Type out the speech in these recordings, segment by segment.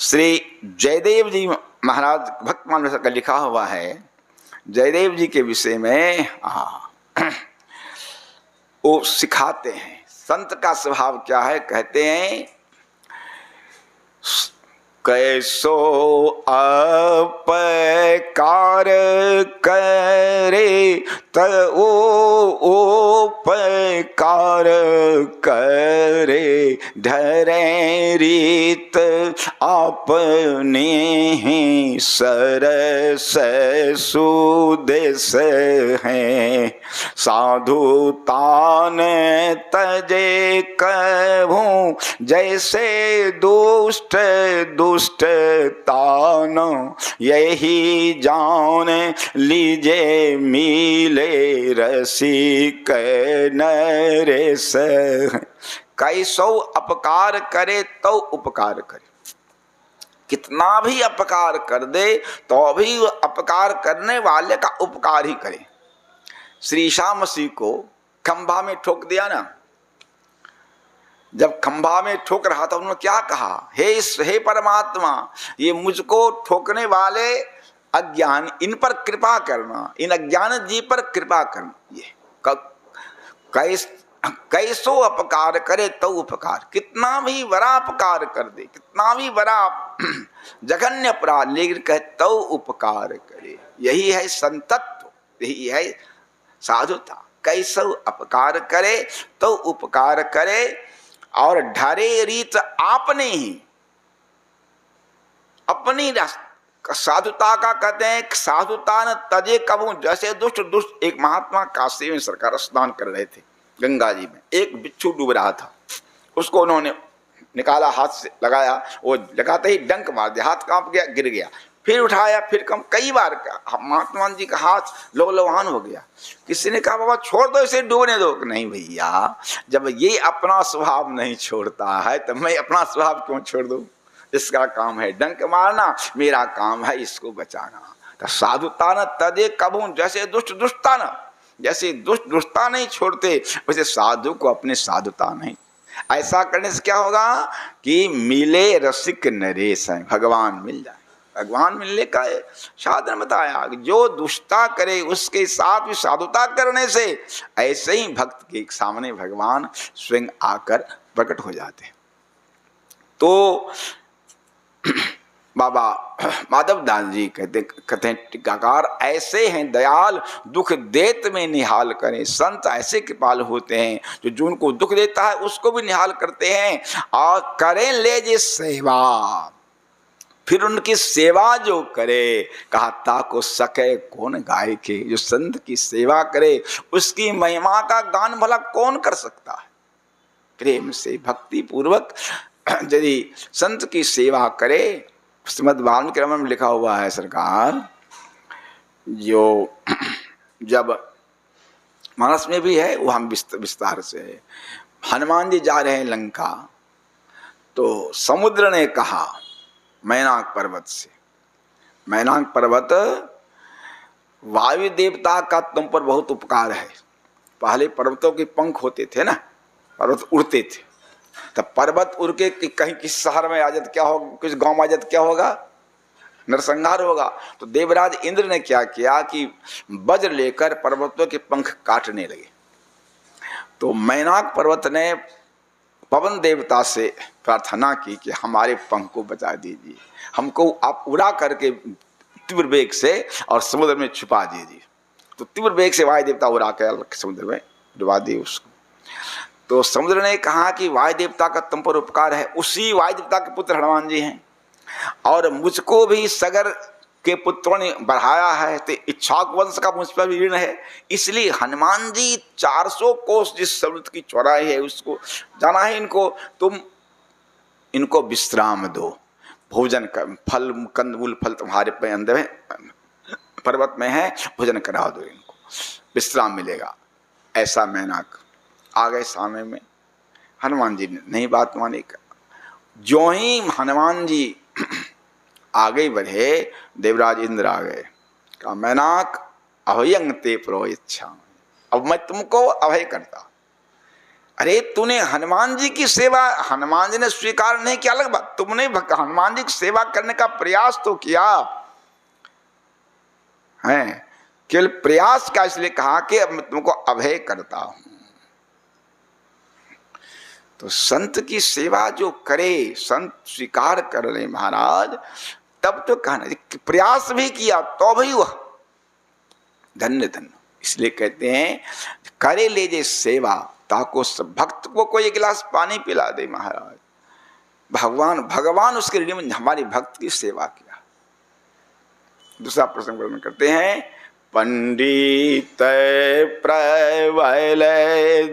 श्री जयदेव जी महाराज भक्त मानस का लिखा हुआ है। जयदेव जी के विषय में वो सिखाते हैं संत का स्वभाव क्या है। कहते हैं कैसो अपकार करे त उपकार करे, धरे रीत अपने ही सरस सुदेश हैं। साधुतान तजे कहूँ जैसे दुष्ट दुष्ट तान, यही जान लीजे मिले रसिक नरेश। कैसो अपकार करे तो उपकार करे, कितना भी अपकार कर दे तो भी अपकार करने वाले का उपकार ही करे। श्री ईसा मसीह को खंभा में ठोक दिया ना, जब खंभा में ठोक रहा था उन्होंने क्या कहा, हे परमात्मा, ये मुझको ठोकने वाले अज्ञान, इन पर कृपा करना, इन अज्ञान जीव पर कृपा करना। ये कैसो अपकार करे तो उपकार, कितना भी बड़ा अपकार कर दे, कितना भी बड़ा जघन्य अपराध, लेकिन कहे तो उपकार करे। यही है संतत्व, यही है साधुता। कैसो अपकार करे तो उपकार करे, और ढरे रीत आपने ही अपनी साधुता का कहते हैं साधुता न तजे कबू, जैसे दुष्ट दुष्ट। एक महात्मा काशी में सरकार स्नान कर रहे थे गंगा जी में, एक बिच्छू डूब रहा था, उसको उन्होंने निकाला, हाथ से लगाया, वो लगाते ही डंक मार दिया, हाथ कांप गया, गिर गया, फिर उठाया, फिर कम, कई बार महात्मा जी का हाथ लौलवान हो गया। किसी ने कहा बाबा छोड़ दो इसे, डूबने दो। नहीं भैया, जब ये अपना स्वभाव नहीं छोड़ता है तो मैं अपना स्वभाव क्यों छोड़ दूं। इसका काम है डंक मारना, मेरा काम है इसको बचाना। तो साधुता न तदे कबू, जैसे दुष्ट दुष्टता न, जैसे दुष्ट दुष्टता नहीं छोड़ते वैसे साधु को अपने साधुता नहीं। ऐसा करने से क्या होगा कि मिले रसिक नरेश, भगवान मिल जाए। भगवान मिलने का साधन बताया, जो दुष्टता करे उसके साथ भी साधुता करने से ऐसे ही भक्त के सामने भगवान स्वयं आकर प्रकट हो जाते हैं। तो बाबा माधव दास जी कहते हैं टीकाकार, ऐसे हैं दयाल दुख देत में निहाल करें। संत ऐसे कृपाल होते हैं जो उनको दुख देता है उसको भी निहाल करते हैं, और करें ले जे सेवा, फिर उनकी सेवा जो करे, कहा ताको सके कौन गाय के। जो संत की सेवा करे उसकी महिमा का गान भला कौन कर सकता है। प्रेम से भक्ति पूर्वक यदि संत की सेवा करे, श्रीमद् वाल्मीकि रामायण में लिखा हुआ है सरकार, जो जब मानस में भी है वो हम विस्तार से है। हनुमान जी जा रहे हैं लंका, तो समुद्र ने कहा मैनाक पर्वत से, मैनाक पर्वत वायु देवता का तुम पर बहुत उपकार है। पहले पर्वतों के पंख होते थे ना, पर्वत उड़ते थे, तब पर्वत उड़ के कहीं किस शहर में आ जाते क्या होगा, किस गांव में आ जाते क्या होगा, नरसंहार होगा। तो देवराज इंद्र ने क्या किया कि वज्र लेकर पर्वतों के पंख काटने लगे। तो मैनाक पर्वत ने पवन देवता से प्रार्थना की कि हमारे पंख को बचा दीजिए, हमको आप उड़ा करके तीव्र वेग से और समुद्र में छुपा दीजिए। तो तीव्र वेग से वायु देवता उड़ा कर समुद्र में डुबा दिए उसको। तो समुद्र ने कहा कि वायु देवता का तुम पर उपकार है, उसी वायु देवता के पुत्र हनुमान जी हैं, और मुझको भी सगर के पुत्रों ने बढ़ाया है, तो इच्छाक वंश का मुझ पर भी ऋण है। इसलिए हनुमान जी 400 कोस जिस समुद्र की चौड़ाई है उसको जाना है इनको, तुम इनको विश्राम दो, भोजन कर, फल कंदमूल फल तुम्हारे पे अंदर में पर्वत में है, भोजन करा दो, इनको विश्राम मिलेगा। ऐसा मैनाक आ गए सामने में, हनुमान जी ने नहीं बात मानी। जो ही हनुमान जी आगे बढ़े, देवराज इंद्र आ गए, कहा मैनाक अभयंग ते प्रो इच्छा, अब मैं तुमको अभय करता। अरे तूने हनुमान जी की सेवा, हनुमान जी ने स्वीकार नहीं किया अलग बात, तुमने हनुमान जी की सेवा करने का प्रयास तो किया है, केवल प्रयास का, इसलिए कहा कि अब मैं तुमको अभय करता हूं। तो संत की सेवा जो करे, संत स्वीकार कर ले महाराज, तब तो कहना, प्रयास भी किया तो भी वह धन्य धन्य। इसलिए कहते हैं करे ले जे सेवा, ताको सब भक्त को कोई एक गिलास पानी पिला दे महाराज, भगवान उसके लिए हमारी भक्त की सेवा किया। दूसरा प्रसंग वर्णन करते हैं, पंडित प्रबल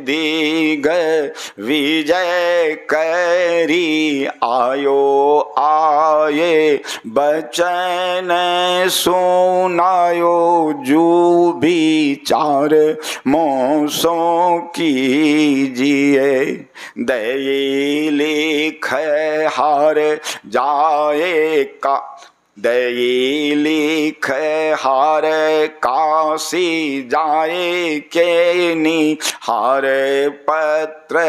दिग विजय करी आयो आये, बचन सुनायो जू विचार मोसों कीजिए, दई लिख हार जाए का, दई लिख हार काशी जाए के निहार, पत्र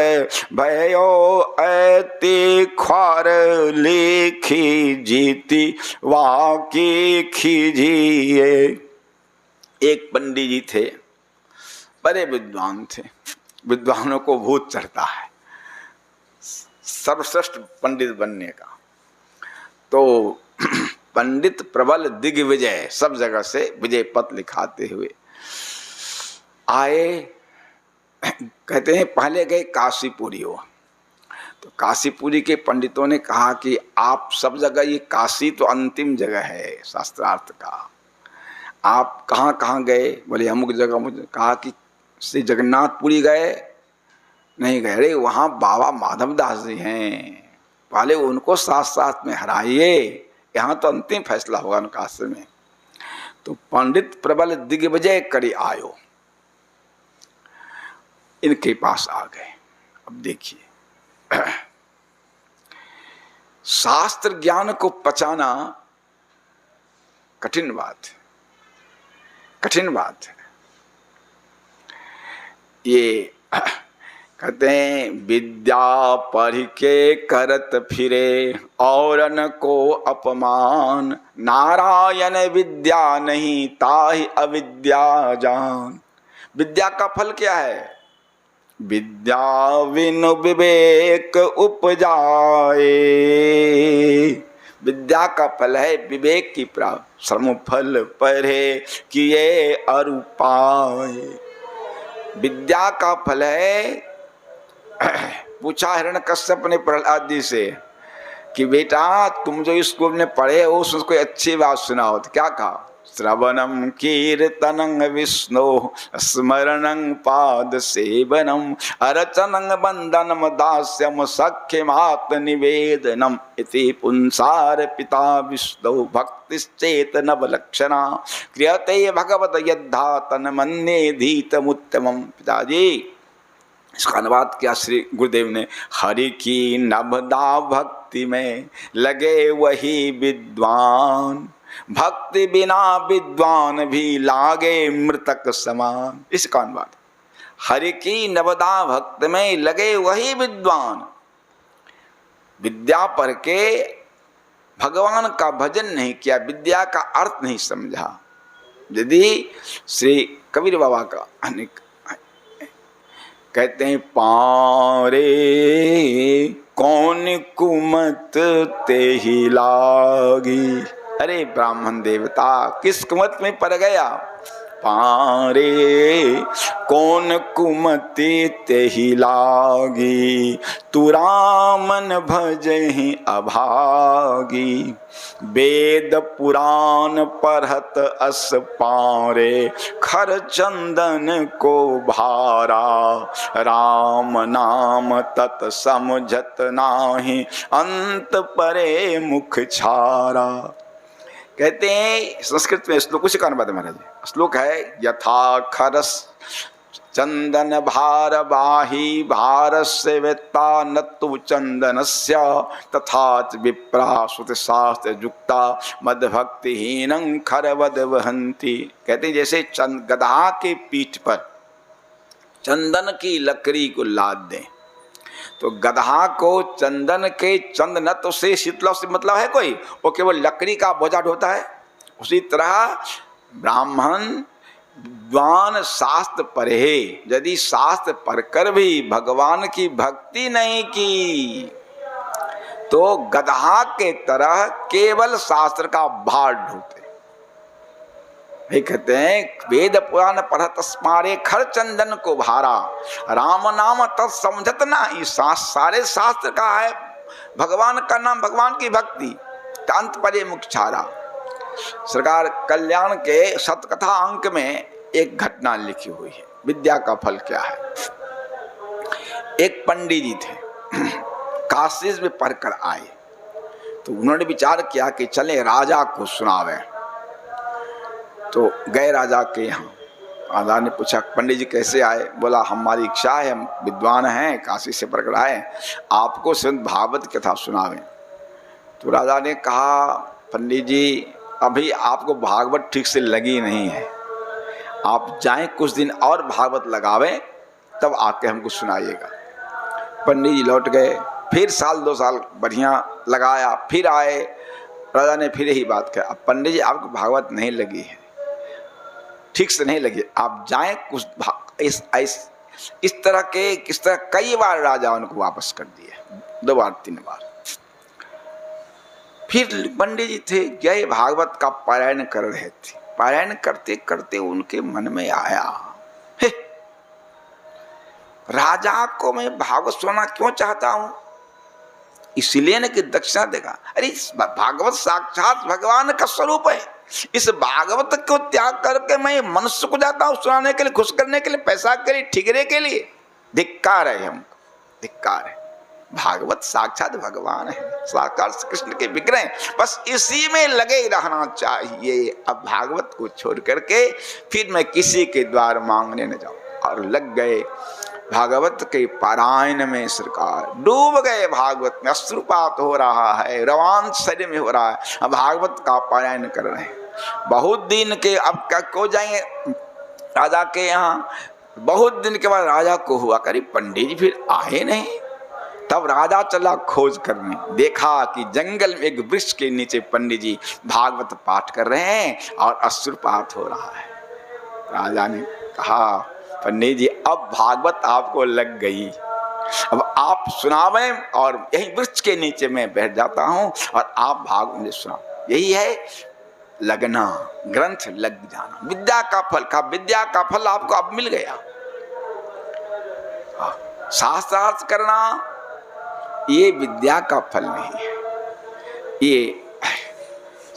भयो अति ख्वार लिखी जीती वाकी खीजिए। एक पंडित जी थे, बड़े विद्वान थे, विद्वानों को भूत चढ़ता है सर्वश्रेष्ठ पंडित बनने का। तो पंडित प्रबल दिग्विजय, सब जगह से विजय पथ लिखाते हुए आए। कहते हैं पहले गए काशीपुरी हो, तो काशीपुरी के पंडितों ने कहा कि आप सब जगह, ये काशी तो अंतिम जगह है शास्त्रार्थ का, आप कहाँ कहाँ गए? बोले अमुक जगह। मुझे कहा कि श्री जगन्नाथपुरी गए? नहीं गए। अरे वहाँ बाबा माधवदास जी हैं, पहले उनको साथ साथ में हराइए, यहाँ तो अंतिम फैसला होगा उनका आश्रम में। तो पंडित प्रबल दिग्विजय करी आयो, इनके पास आ गए। अब देखिए शास्त्र ज्ञान को पचाना कठिन बात है, कठिन बात है। ये कहते हैं विद्या पढ़ के करत फिरे औरन को अपमान, नारायण विद्या नहीं ताहि अविद्या जान। विद्या का फल क्या है? विद्या विनु विवेक उपजाए, विद्या का फल है विवेक की प्राप्ति। श्रम फल पढ़े किए अरु पाए, विद्या का फल है। पूछा हिरण्यकश्यप ने प्रहलाद जी से कि बेटा तुम जो स्कूल में पढ़े हो उसमें कोई अच्छी बात सुनाओ, तो क्या कहा? श्रवणम कीर्तनं विष्णु स्मरणं पाद सेवनम अर्चनं वंदनम दास्यम सख्यमात्म निवेदनम इति पुंसार पिता विष्णु भक्तिश्चेत नवलक्षणा क्रियते भगवत यद्धा तन्मन्ये धीतमुत्तमम्। पिताजी इसका अनुवाद किया श्री गुरुदेव ने, हरि की नवदा भक्ति में लगे वही विद्वान, भक्ति बिना विद्वान भी लागे मृतक समान। इसका अनुवाद, हरि की नवदा भक्ति में लगे वही विद्वान, विद्या पढ़ के भगवान का भजन नहीं किया, विद्या का अर्थ नहीं समझा। यदि श्री कबीर बाबा का अनेक कहते हैं, पारे कौन कुमत ते ही लागी। अरे ब्राह्मण देवता किस कुमत में पड़ गया? पारे कौन कुमति ते ही लागी, तू रामन भजहि अभागी। वेद पुराण पढ़त अस पारे, खर चंदन को भारा। राम नाम तत समझत नाही, अंत परे मुख छारा। कहते हैं संस्कृत में श्लोक, उसी का अनुवाद है महाराज। श्लोक है, यथा खरस चंदन भार बाही भारस्य वेत्ता नत्तु चंदनस्य, तथा विप्रा श्रुति शास्त्र युक्ता मद भक्तिहीनं खरवद वहंती। कहते हैं जैसे गधा के पीठ पर चंदन की लकड़ी को लाद दें। तो गधा को चंदन के चंदनत्व से शीतलव से मतलब है कोई, वो केवल लकड़ी का बोझा ढोता है। उसी तरह ब्राह्मण विद्वान शास्त्र पढ़े, यदि शास्त्र पढ़कर भी भगवान की भक्ति नहीं की तो गधा के तरह केवल शास्त्र का भार ढोते। कहते हैं वेद पुराण पढ़त स्मारे खर चंदन को भारा, राम नाम तत् समझत ना। ये सारे शास्त्र का है भगवान का नाम, भगवान की भक्ति, अंत परे मुख छारा। सरकार कल्याण के सतकथा अंक में एक घटना लिखी हुई है, विद्या का फल क्या है। एक पंडित जी थे, काशी में पढ़कर आए, तो उन्होंने विचार किया कि चले राजा को सुनावे। तो गए राजा के यहाँ। राजा ने पूछा पंडित जी कैसे आए? बोला हमारी इच्छा है, हम विद्वान हैं, काशी से पढ़कर आए, आपको श्रीमद् भागवत कथा सुनावें। तो राजा ने कहा पंडित जी अभी आपको भागवत ठीक से लगी नहीं है, आप जाएं कुछ दिन और भागवत लगावें तब आके हमको सुनाइएगा। पंडित जी लौट गए, फिर साल 2 साल बढ़िया लगाया, फिर आए। राजा ने फिर यही बात कहा, अब पंडित जी आपको भागवत नहीं लगी है, ठीक से नहीं लगी, आप जाएं कुछ इस तरह कई बार राजा उनको वापस कर दिए, 2 बार 3 बार। फिर पंडित जी थे गए भागवत का पारायण कर रहे थे, पारायण करते करते उनके मन में आया राजा को मैं भागवत सुनना क्यों चाहता हूं, इसलिए न कि दक्षिणा देगा। अरे भागवत साक्षात भगवान का स्वरूप है, इस भागवत को त्याग करके मैं मनुष्य को जाता हूं सुनाने के लिए, खुश करने के लिए, पैसा के लिए, ठिगरे के लिए। धिक्कार है हमको, धिक्कार है। भागवत साक्षात भगवान है, साकार कृष्ण के विग्रह, बस इसी में लगे रहना चाहिए। अब भागवत को छोड़ करके फिर मैं किसी के द्वार मांगने न जाऊं। और लग गए भागवत के पारायण में, सरकार डूब गए भागवत में, अश्रुपात हो रहा है, रवान शरीर में हो रहा है, अब भागवत का पारायण कर रहे हैं। बहुत दिन के अब को जाएंगे राजा के यहाँ, बहुत दिन के बाद राजा को हुआ करी पंडित जी फिर आए नहीं। तब राजा चला खोज करने, देखा कि जंगल में एक वृक्ष के नीचे पंडित जी भागवत पाठ कर रहे हैं और अश्रुपात हो रहा है। राजा ने कहा पंडित जी अब भागवत आपको लग गई, अब आप सुनावें और यही वृक्ष के नीचे मैं बैठ जाता हूं और आप भागवत मुझे सुनाओ। यही है लगना, ग्रंथ लग जाना, विद्या का फल। का विद्या का फल आपको अब मिल गया। शास्त्रार्थ करना ये विद्या का फल नहीं है। ये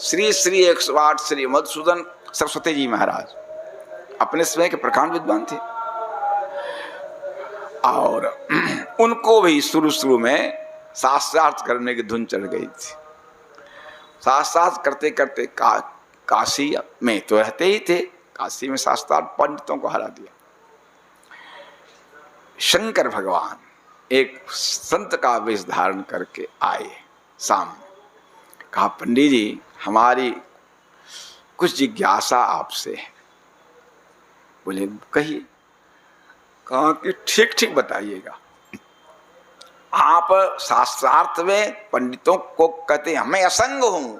श्री 108 श्री मधुसूदन सरस्वती जी महाराज अपने समय के प्रकांड विद्वान थे और उनको भी शुरू में शास्त्रार्थ करने की धुन चढ़ गई थी। शास्त्रार्थ करते करते काशी में तो रहते ही थे, काशी में शास्त्रार्थ पंडितों को हरा दिया। शंकर भगवान एक संत का वेश धारण करके आए सामने, कहा पंडित जी हमारी कुछ जिज्ञासा आपसे है। बोले कहिए। कहा कि ठीक ठीक बताइएगा। आप शास्त्रार्थ में पंडितों को कहते हैं मैं असंग हूं,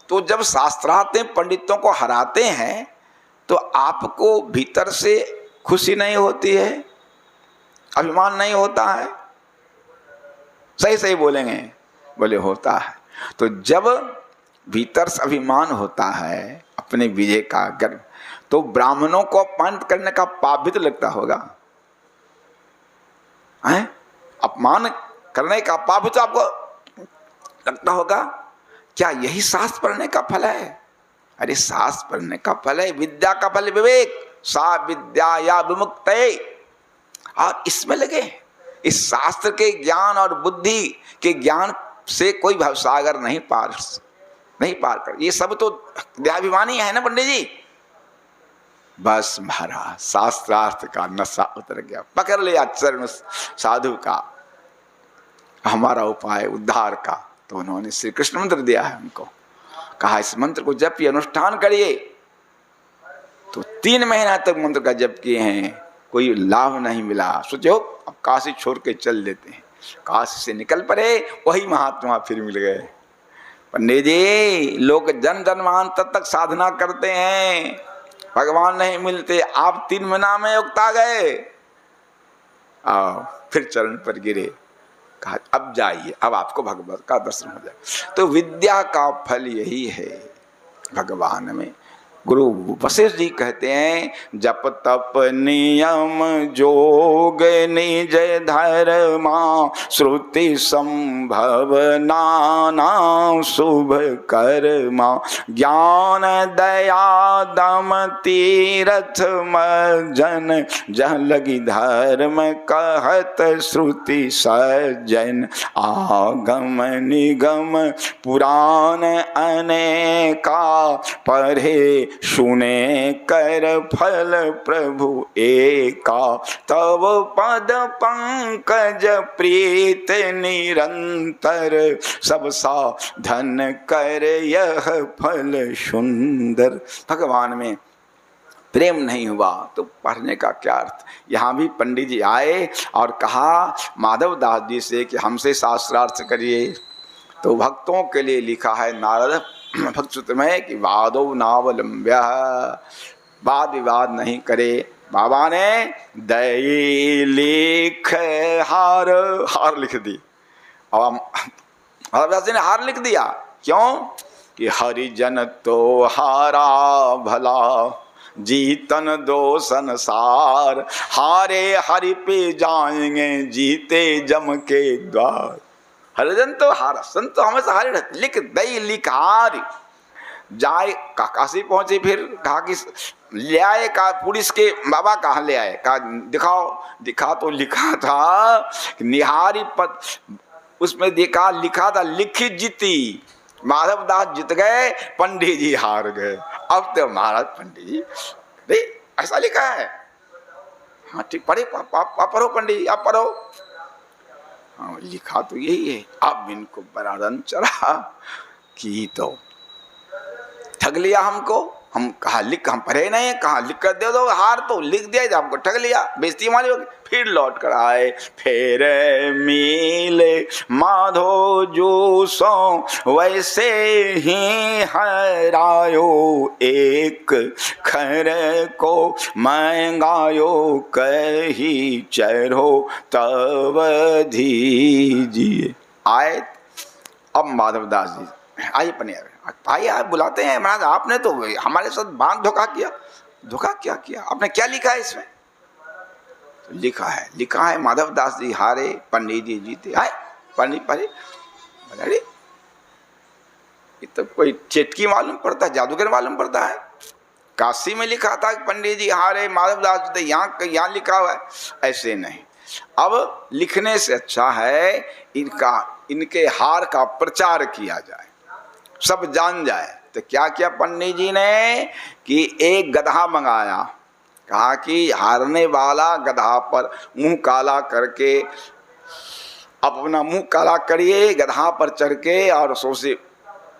तो जब शास्त्रार्थ में पंडितों को हराते हैं तो आपको भीतर से खुशी नहीं होती है, अभिमान नहीं होता है? सही सही बोलेंगे। बोले होता है। तो जब भीतर से अभिमान होता है अपने विजय का गर्व, तो ब्राह्मणों को अपमान करने का पाप भी तो लगता होगा, हैं? अपमान करने का पाप भी तो आपको लगता होगा। क्या यही शास्त्र पढ़ने का फल है? अरे शास्त्र पढ़ने का फल है विद्या का फल विवेक, सा विद्या या विमुक्तये। और इसमें लगे, इस शास्त्र के ज्ञान और बुद्धि के ज्ञान से कोई भवसागर नहीं पार कर। ये सब तो देहाभिमानी है ना पंडित जी। बस महाराज शास्त्रार्थ का नशा उतर गया, पकड़ लिया चरण साधु का, हमारा उपाय उद्धार का। तो उन्होंने श्री कृष्ण मंत्र दिया है हमको, कहा इस मंत्र को जपिए, अनुष्ठान करिए। तो 3 महीना तक मंत्र का जप किए हैं, कोई लाभ नहीं मिला। सोचो अब काशी छोड़ के चल देते हैं, काशी से निकल पड़े, वही महात्मा फिर मिल गए। पंडित जी लोग जन्म जन्मांतर तक साधना करते हैं, भगवान नहीं मिलते, आप 3 महीना में उगता गए। आओ फिर चरण पर गिरे, कहा अब जाइए, अब आपको भगवत का दर्शन हो जाए। तो विद्या का फल यही है भगवान में। गुरु वशिष्ठ जी कहते हैं जप तप नियम जोग निज धर्मा, श्रुति संभव नाना शुभ कर्मा, ज्ञान दया दम तीरथ मर्जन, जह लगी धर्म कहत श्रुति सज्जन, आगम निगम पुराण अनेका, पढ़े सुने कर फल प्रभु एका, तब पद पंकज प्रीत निरंतर, सब साधन कर यह फल सुंदर। भगवान में प्रेम नहीं हुआ तो पढ़ने का क्या अर्थ। यहाँ भी पंडित जी आए और कहा माधव दास जी से कि हमसे शास्त्रार्थ करिए। तो भक्तों के लिए लिखा है नारद भक्त में कि वादो नावलंब्य, वाद विवाद नहीं करे। बाबा ने दई लिख हार, हार लिख दी। अब महाराज ने हार लिख दिया, क्यों कि हरिजन तो हारा भला, जीतन दो संसार, हारे हरि पे जाएंगे जीते जम के द्वार। हरिजन तो हारा, संत तो हमेशा हारे रहते। लिख दई लिख हार, जाए काशी पहुंचे, फिर कहा कि ले आए, कहा पुलिस के बाबा कहाँ ले आए, कहा दिखाओ। दिखा तो लिखा था निहारी पद, उसमें देखा लिखा था लिखित जीती, माधव दास जीत गए, पंडित जी हार गए। अब तो महाराज पंडित जी अरे ऐसा लिखा है, हाँ ठीक पढ़े, पढ़ो पंडित जी आप पढ़ो। हाँ लिखा तो यही है। अब इनको बड़ा रन चढ़ा कि तो ठग लिया हमको, हम कहा लिख, हम पढ़े नहीं, कहा लिख कर दे दो, हार तो लिख दिया, जब हमको ठग लिया, बेइज्जती हमारी होगी। फिर लौट कर आए, फिर मिले माधो जो सो, वैसे ही हरायो एक खर को, महंगायो कही चढ़ो तब दीजिए। आए अब माधव दास जी आइए पनिया, भाई आप बुलाते हैं महाराज, आपने तो हमारे साथ बांध धोखा किया। धोखा क्या किया आपने, क्या लिखा है इसमें? तो लिखा है माधव दास जी हारे, पंडित जी जीते। आए पंडित पढ़े, अरे ये तो कोई चेटकी मालूम पड़ता है, जादूगर मालूम पड़ता है। काशी में लिखा था कि पंडित जी हारे माधव दास जीते, यहाँ लिखा हुआ है, ऐसे नहीं। अब लिखने से अच्छा है इनके हार का प्रचार किया जाए, सब जान जाए। तो क्या किया पंडित जी ने कि एक गधा मंगाया, कहा कि हारने वाला गधा पर मुंह काला करके, अपना मुंह काला करिए, गधा पर चढ़ के और सो से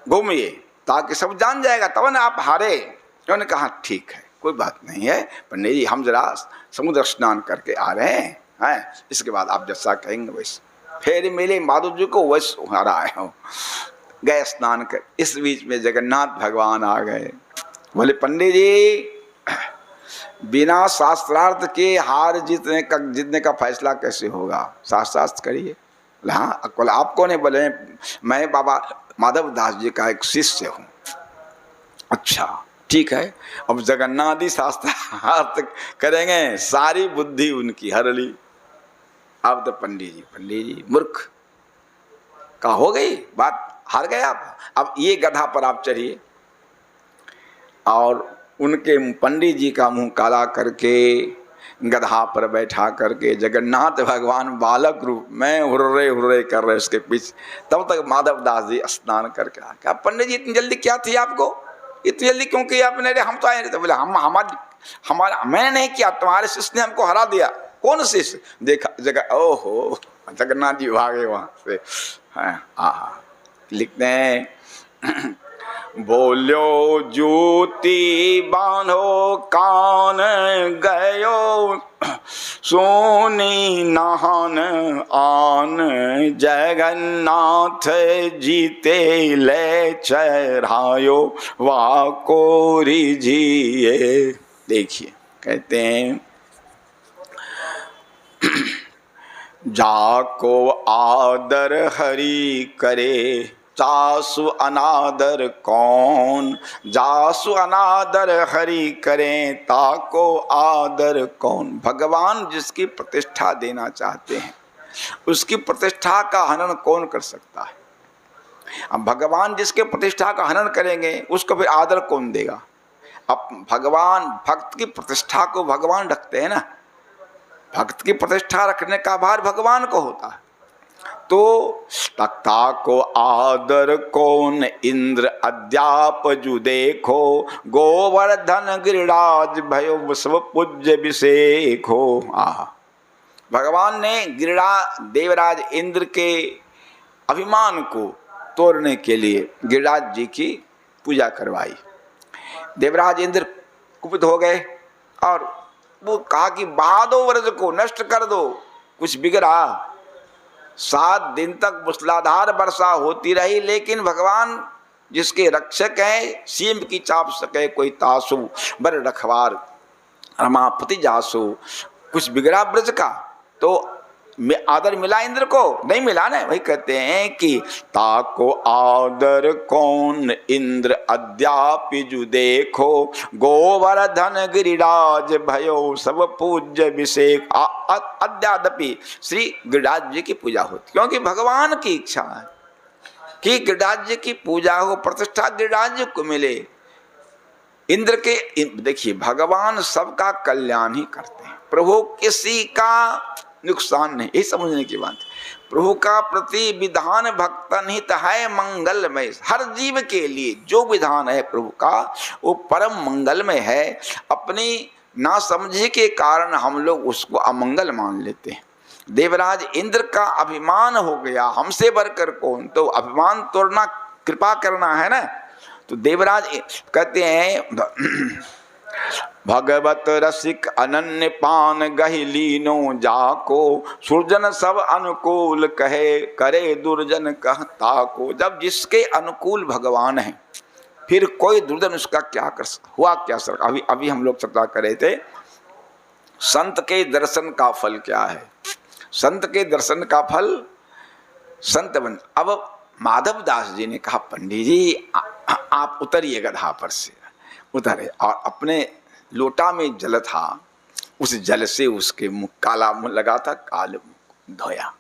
घूमिए, ताकि सब जान जाएगा, तब ना आप हारे। उन्होंने कहा ठीक है कोई बात नहीं है पंडित जी, हम जरा समुद्र स्नान करके आ रहे हैं, इसके बाद आप जैसा कहेंगे वैसे। फिर मिले माधव जी को, वैसे हारा आए हो, गए स्नान कर। इस बीच में जगन्नाथ भगवान आ गए, बोले पंडित जी बिना शास्त्रार्थ के हार जीतने का फैसला कैसे होगा, शास्त्रार्थ करिए। हाँ आप कौन है? बोले मैं बाबा माधव दास जी का एक शिष्य हूँ। अच्छा ठीक है, अब जगन्नाथ जी शास्त्रार्थ करेंगे, सारी बुद्धि उनकी हर ली। अब तो पंडित जी मूर्ख का हो गई बात, हार गए आप। अब ये गधा पर आप चढ़िए, और उनके पंडित जी का मुंह काला करके गधा पर बैठा करके जगन्नाथ भगवान बालक रूप में हुर्रे हुर्रे कर रहे उसके पीछे। तब तक माधव दास जी स्नान करके आ गया। पंडित जी इतनी जल्दी क्या थी आपको, इतनी जल्दी क्यों किया आपने? अरे हम तो आए नहीं थे। बोले हमारा मैंने नहीं किया, तुम्हारे शिष्य ने हमको हरा दिया। कौन शिष्य? देखा जगह, ओहो जगन्नाथ जी भागे वहां से। हाँ लिखते हैं बोलो जूती बांधो कान गयो सोनी नहान आन जगन्नाथ जीते ले चढ़ायो वा कोरी जिए। देखिए कहते हैं जाको आदर हरि करे जासु अनादर कौन, जासु अनादर हरि करें ताको आदर कौन। भगवान जिसकी प्रतिष्ठा देना चाहते हैं उसकी प्रतिष्ठा का हनन कौन कर सकता है। अब भगवान जिसके प्रतिष्ठा का हनन करेंगे उसको फिर आदर कौन देगा। अब भगवान भक्त की प्रतिष्ठा को भगवान रखते हैं ना, भक्त की प्रतिष्ठा रखने का भार भगवान को होता है। तो तख्ता को आदर कौन इंद्र अद्याप जु देखो, गोवर्धन गिरिराज भयो सब पूज्य अभिषेको। भगवान ने देवराज इंद्र के अभिमान को तोड़ने के लिए गिरिराज जी की पूजा करवाई। देवराज इंद्र कुपित हो गए और वो कहा कि बहा दो व्रज को, नष्ट कर दो, कुछ बिगड़ा। 7 दिन तक मूसलाधार वर्षा होती रही, लेकिन भगवान जिसके रक्षक हैं, सीम की चाप सके कोई तासु, बर रखवार रमापति जासु, कुछ बिगड़ा ब्रज का तो आदर मिला इंद्र को नहीं मिला ना। वही कहते हैं कि ताको आदर कौन इंद्र अद्यापि जु देखो, गोवर्धन गिरिराज भयो सब पूज्य अभिषेक। अद्यापि श्री गिरिराज जी की पूजा होती, क्योंकि भगवान की इच्छा है कि गिरिराज जी की पूजा हो, प्रतिष्ठा गिरिराज जी को मिले। इंद्र के देखिए भगवान सबका कल्याण ही करते हैं, प्रभु किसी का नुकसान नहीं, ये समझने की बात है। प्रभु का प्रति विधान भक्तन हित है मंगलमय। हर जीव के लिए जो विधान है प्रभु का वो परम मंगलमय है। अपनी ना समझे के कारण हम लोग उसको अमंगल मान लेते हैं। देवराज इंद्र का अभिमान हो गया, हमसे बढ़कर कौन, तो अभिमान तोड़ना कृपा करना है ना। तो देवराज कहते हैं भगवत रसिक अनन्य पान गहि लीनो जाको, सुरजन सब अनुकूल कहे करे दुर्जन कहता को। जब जिसके अनुकूल भगवान है फिर कोई दुर्जन उसका क्या कर हुआ क्या सर। अभी हम लोग चर्चा कर रहे थे संत के दर्शन का फल क्या है। संत के दर्शन का फल संत बन। अब माधव दास जी ने कहा पंडित जी आप उतरिए गधा पर से। उतरे और अपने लोटा में जल था, उस जल से उसके मुख काला मुंह लगा था, काले मुंह धोया।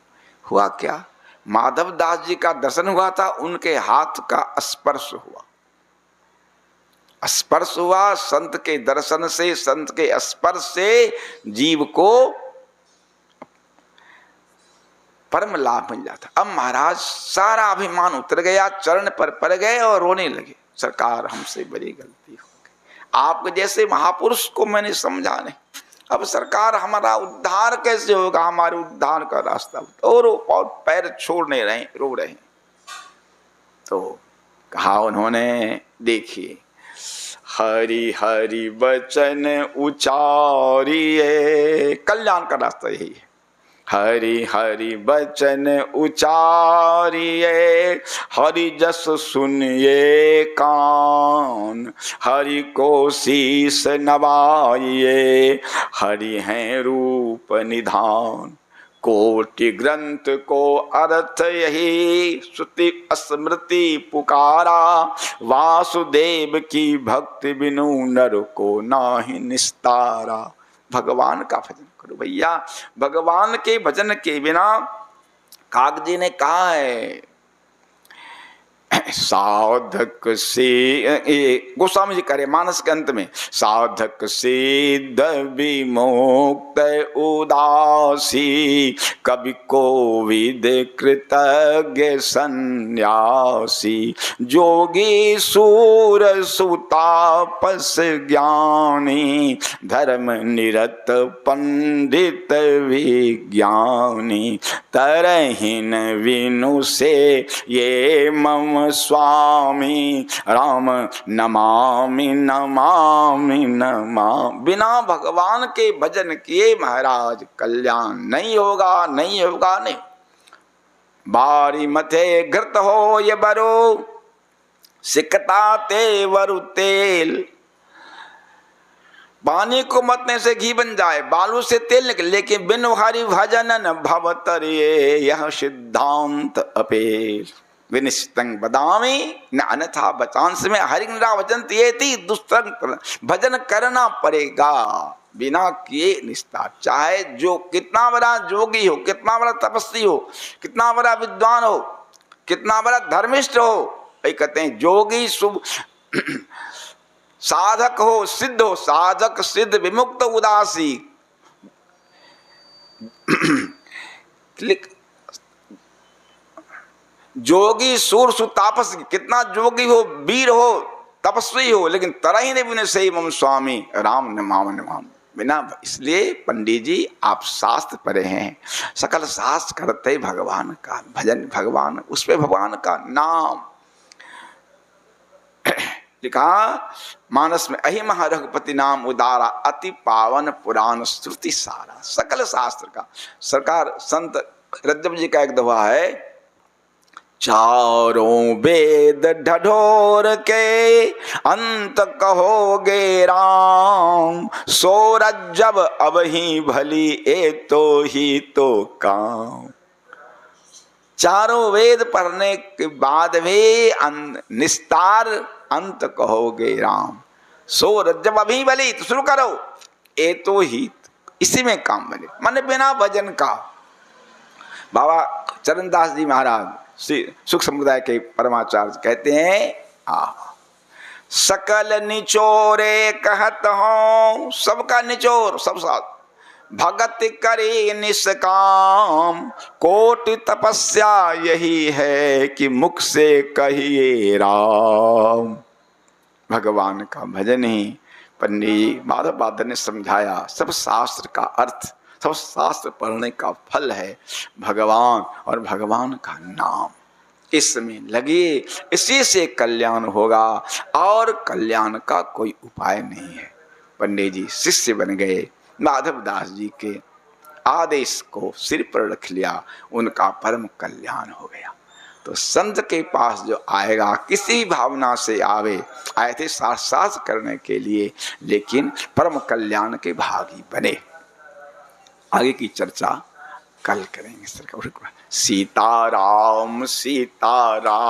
हुआ क्या, माधव दास जी का दर्शन हुआ था, उनके हाथ का स्पर्श हुआ। स्पर्श हुआ संत के दर्शन से, संत के स्पर्श से जीव को परम लाभ मिल जाता। अब महाराज सारा अभिमान उतर गया, चरण पर पड़ गए और रोने लगे। सरकार हमसे बड़ी गलती हो गई, आपके जैसे महापुरुष को मैंने समझा नहीं। अब सरकार हमारा उद्धार कैसे होगा, हमारे उद्धार का रास्ता और पैर छोड़ नहीं रहे, रो रहे। तो कहा उन्होंने देखिए हरि हरि वचन उचारिए, कल्याण का रास्ता यही है। हरि हरि वचन उचारिए, हरि जस सुनिए कान, हरि को शीस नवाइए, हरि हैं रूप निधान। कोटि ग्रंथ को अर्थ यही, श्रुति स्मृति पुकारा, वासुदेव की भक्ति बिनु नर को नाहि निस्तारा। भगवान का भजन करो भैया, भगवान के भजन के बिना कागजी ने कहा है साधक से, गोस्वामी जी करे मानस के अंत में, साधक सिद्ध विमुक्त उदासी, कवि कोविद कृतज्ञ सन्यासी, जोगी सूर सुतापस ज्ञानी, धर्म निरत पंडित विज्ञानी, तरहीन विनु से ये मम स्वामी राम नमामि नमामि नमामि। बिना भगवान के भजन किए महाराज कल्याण नहीं होगा, नहीं होगा, नहीं। बारी मथे घृत हो ये बरो, सिकता ते वरु तेल। पानी को मतने से घी बन जाए, बालू से तेल निकले, लेकिन बिन हरि भजन न भवतरिये यह सिद्धांत अपेल। विनिश्चितं बदामी न अन्यथा बचांस में। हरि वचन तियेति दुस्तंग, भजन करना पड़ेगा बिना किए निस्तार। चाहे जो कितना बड़ा जोगी हो, कितना बड़ा तपस्वी हो, कितना बड़ा विद्वान हो, कितना बड़ा धर्मिष्ठ हो, भाई कहते हैं जोगी शुभ साधक हो, सिद्ध हो, साधक सिद्ध विमुक्त उदासी। जोगी सूर सुतापस, कितना जोगी हो, वीर हो, तपस्वी हो, लेकिन तरह ही नहीं बिने सही मम स्वामी राम नमामि नमामि। बिना, इसलिए पंडित जी आप शास्त्र पढ़े हैं, सकल शास्त्र करते भगवान का भजन, भगवान उस पे भगवान का नाम लिखा मानस में। अहि महा रघुपति नाम उदारा, अति पावन पुराण श्रुति सारा। सकल शास्त्र का सरकार संत रज्जब जी का एक दोहा है, चारों वेद ढढोर के अंत कहोगे राम, सो रज्जब अब ही भली ए तो ही तो काम। चारों वेद पढ़ने के बाद भी निस्तार अंत कहोगे राम, सो रज्जब अभी भली, तो शुरू करो ए तो ही, इसी में काम बने। माने बिना भजन का। बाबा चरणदास जी महाराज सुख समुदाय के परमाचार्य कहते हैं, सकल निचोरे कहत हो, सबका निचोर, सब साथ भगत करे निष्काम, कोटि तपस्या यही है कि मुख से कहिए राम। भगवान का भजन ही पंडित माधव बादल ने समझाया, सब शास्त्र का अर्थ, सब शास्त्र पढ़ने का फल है भगवान और भगवान का नाम। इसमें लगिए, इसी से कल्याण होगा और कल्याण का कोई उपाय नहीं है। पंडित जी शिष्य बन गए, माधव दास जी के आदेश को सिर पर रख लिया, उनका परम कल्याण हो गया। तो संत के पास जो आएगा, किसी भावना से आवे, आए थे शास्त्र करने के लिए, लेकिन परम कल्याण के भागी बने। आगे की चर्चा कल करेंगे। सीताराम सीताराम।